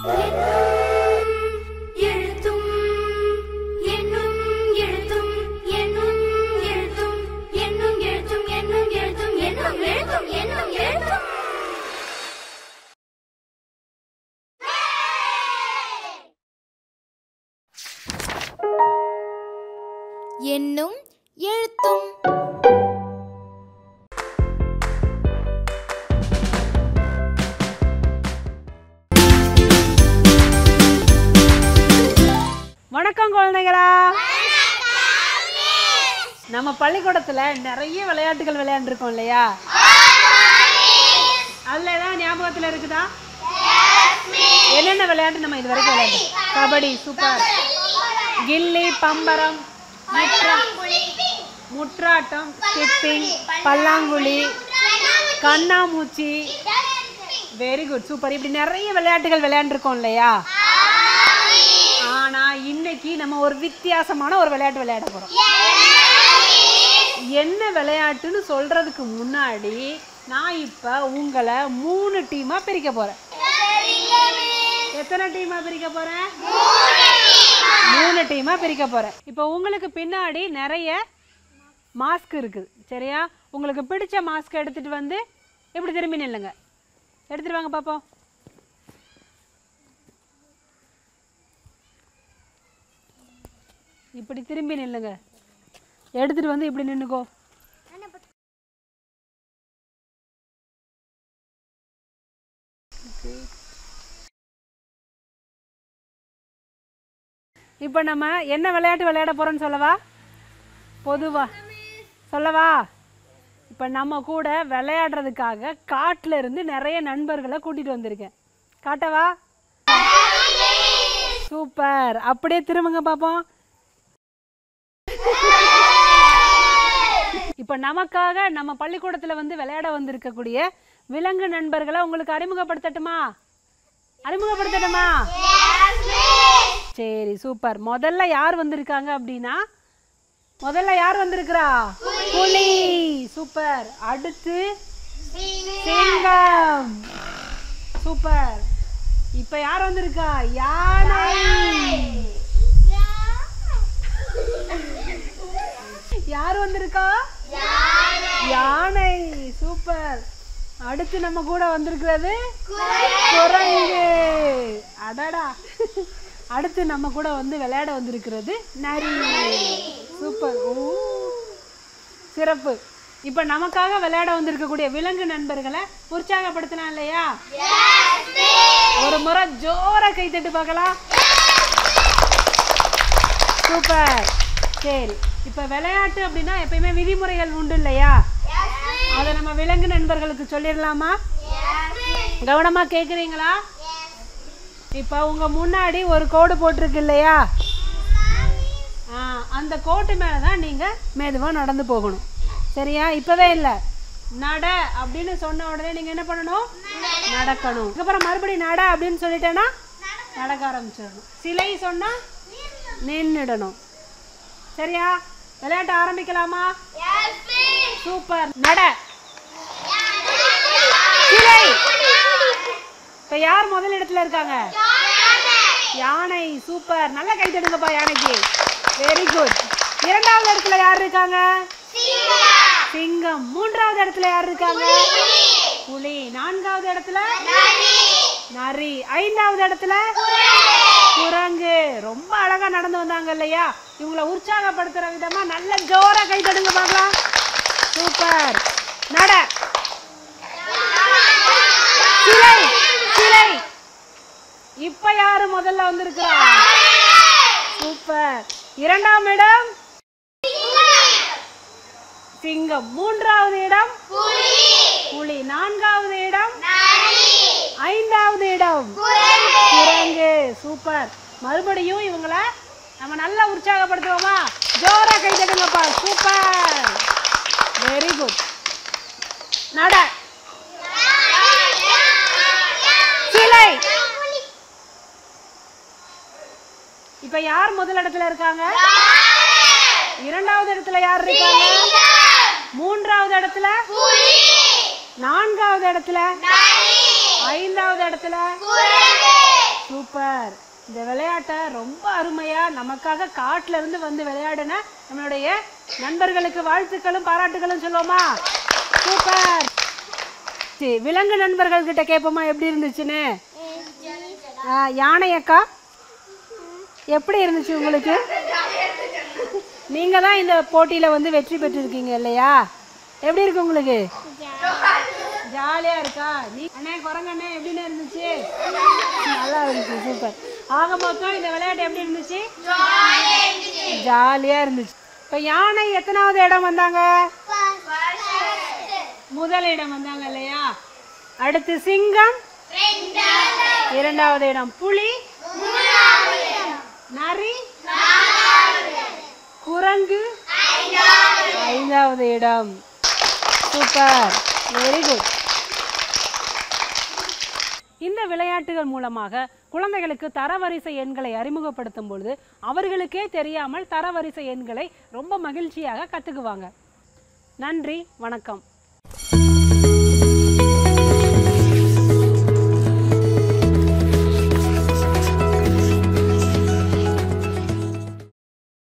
என்னும் எழுத்தும். வணக்கம் குழந்தைகளா. நம்ம பள்ளிக்கூடத்துல நிறைய விளையாட்டுகள் விளையாண்டுருக்கோம் இல்லையா? அதுல ஏதாவது ஞாபகத்துல இருக்குதா? என்னென்ன விளையாட்டு நம்ம இது வரைக்கும் விளையாண்டோம்? கபடி சூப்பர், கில்லி, பம்பரம், முற்றாட்டம், ஸ்கிப்பிங், பல்லாங்குழி, கண்ணாமூச்சி, வெரி குட் சூப்பர். இப்படி நிறைய விளையாட்டுகள் விளையாண்டுருக்கோம் இல்லையா? ஆனா இன்னைக்கு நம்ம ஒரு வித்தியாசமான ஒரு விளையாட்டு விளையாட போறோம். என்ன விளையாட்டுன்னு சொல்றதுக்கு முன்னாடி நான் இப்ப உங்களை 3 டீமா பிரிக்க போறேன். எத்தனை டீமா பிரிக்க போறேன்? 3 டீமா பிரிக்க போறேன். இப்போ உங்களுக்கு பின்னாடி நிறைய மாஸ்க் இருக்குது சரியா? உங்களுக்கு பிடிச்ச மாஸ்க் எடுத்துட்டு வந்து இப்படி திரும்பி நில்லுங்க. எடுத்துட்டு வாங்க பாப்போம். இப்படி திரும்பி நில்லுங்க. எடுத்துட்டு வந்து இப்படி நின்னுக்கோ. இப்போ நம்ம என்ன விளையாட்டு விளையாட போறோம்னு சொல்லவா? பொதுவா சொல்லவா? இப்போ நம்ம கூட விளையாடுறதுக்காக காட்டுல இருந்து நிறைய நண்பர்களை கூட்டிட்டு வந்திருக்கேன். காட்டவா? சூப்பர். அப்படியே திரும்புங்க பாப்போம். இப்போ நமக்காக நம்ம பள்ளிக்கூடத்துல வந்து விளையாட வந்திருக்கக்கூடிய விலங்கு நண்பர்களை உங்களுக்கு அறிமுகப்படுத்தட்டுமா? சரி சூப்பர். முதல்ல யார் வந்திருக்காங்க அப்படின்னா, முதல்ல யார் வந்திருக்கிறா? புலி. சூப்பர். அடுத்து சிங்கம். சூப்பர். இப்ப யார் வந்திருக்கா? யானை. யார் வந்திருக்கா? யானை. சூப்பர். அடுத்து நம்ம கூட வந்திருக்கிறது குரங்கு. அடடா. அடுத்து நம்ம கூட வந்து விளையாட வந்திருக்கிறது நரி. சூப்பர். ஓ சிறப்பு. இப்ப நமக்காக விளையாட வந்திருக்கக்கூடிய விலங்கு நண்பர்களை உற்சாகப்படுத்தலாம் இல்லையா? ஒரு முறை ஜோரா கை தட்டி பார்க்கலாம். சூப்பர். சரி, இப்ப விளையாட்டு அப்படின்னா எப்பயுமே விதிமுறைகள் உண்டு இல்லையா? அதை நம்ம விலங்கு நண்பர்களுக்கு சொல்லிடலாமா? கவனமா கேக்குறீங்களா? இப்ப உங்க முன்னாடி ஒரு கோடு போட்டிருக்கு இல்லையா? அந்த கோட்டு மேலதான் நீங்க மெதுவா நடந்து போகணும் சரியா? இப்பவே இல்ல, நட அப்படின்னு சொன்ன உடனே நீங்க என்ன பண்ணணும்? நடக்கணும். அதுக்கப்புறம் மறுபடியும் நட அப்படின்னு சொல்லிட்டேன்னா நடக்க ஆரம்பிச்சிடணும். சிலை சொன்னா நின்னுடணும் சரியா? விளையாட்டு ஆரம்பிக்கலாமா? சூப்பர். நட, சிலை. இப்ப யார் முதல் இடத்துல இருக்காங்க? யானை. சூப்பர். நல்ல கை தட்டுங்கப்பா யானைக்கு. Very good. இரண்டாவது இடத்துல யார் இருக்காங்க? சிங்கம். மூன்றாவது இடத்துல யார் இருக்காங்க? புலி. நான்காவது இடத்துல நரி. ஐந்தாவது இடத்துல குரங்கு. ரொம்ப அழகா நடந்து வந்தாங்க இல்லையா? இவங்களை உற்சாகப்படுத்துற விதமா நல்ல ஜோரா கை தட்டுங்க பார்க்கலாம். சூப்பர். நட, சிலை, சிலை. இப்ப யாரு முதல்ல வந்திருக்கிறா? சூப்பர். இரண்டாம் இடம் சிங்கம். மூன்றாவது இடம் புலி. நான்காவது இடம் ஐந்தாவது இடம் குரங்கு. சூப்பர். மறுபடியும் இவங்களை நம்ம நல்லா உற்சாகப்படுத்துவோமா? ஜோரா கை தட்டுங்கப்பா. சூப்பர். Very good. நட, சிலை. இப்ப யார் முதல் இடத்துல இருக்காங்க? இரண்டாவது இடத்துல யார் இருக்காங்க? மூன்றாவது இடத்துல நான்காவது இடத்துல ஐந்தாவது இடத்துல சூப்பர். இந்த விளையாட்டை ரொம்ப அருமையாக நமக்காக காட்டில் இருந்து வந்து விளையாடின நம்மளுடைய நண்பர்களுக்கு வாழ்த்துக்களும் பாராட்டுகளும் சொல்லுவோமா? சூப்பர். சரி, விலங்கு நண்பர்கள் கிட்ட கேட்போமா எப்படி இருந்துச்சுன்னு? யானை அக்கா எப்படி இருந்துச்சு உங்களுக்கு? நீங்கள் தான் இந்த போட்டியில் வந்து வெற்றி பெற்றிருக்கீங்க இல்லையா? எப்படி இருக்கு உங்களுக்கு? ஜாலியாக இருக்கா? நீ அண்ணே குரங்கண்ணே எப்படின்னு இருந்துச்சு? நல்லா இருந்துச்சு. சூப்பர். ஆக மொத்தம் இந்த விளையாட்டு எப்படி இருந்துச்சு? ஜாலியாக இருந்துச்சு. இப்போ யானை எத்தனாவது இடம் வந்தாங்க? முதல் இடம் வந்தாங்க இல்லையா? அடுத்து சிங்கம் இரண்டாவது இடம், புலி, நரி, குரங்கு ஐந்தாவது இடம். Super, very good. இந்த விளையாட்டுகள் மூலமாக குழந்தைகளுக்கு தரவரிசை எண்களை அறிமுகப்படுத்தும் பொழுது அவர்களுக்கே தெரியாமல் தரவரிசை எண்களை ரொம்ப மகிழ்ச்சியாக கற்றுக்குவாங்க. நன்றி, வணக்கம்.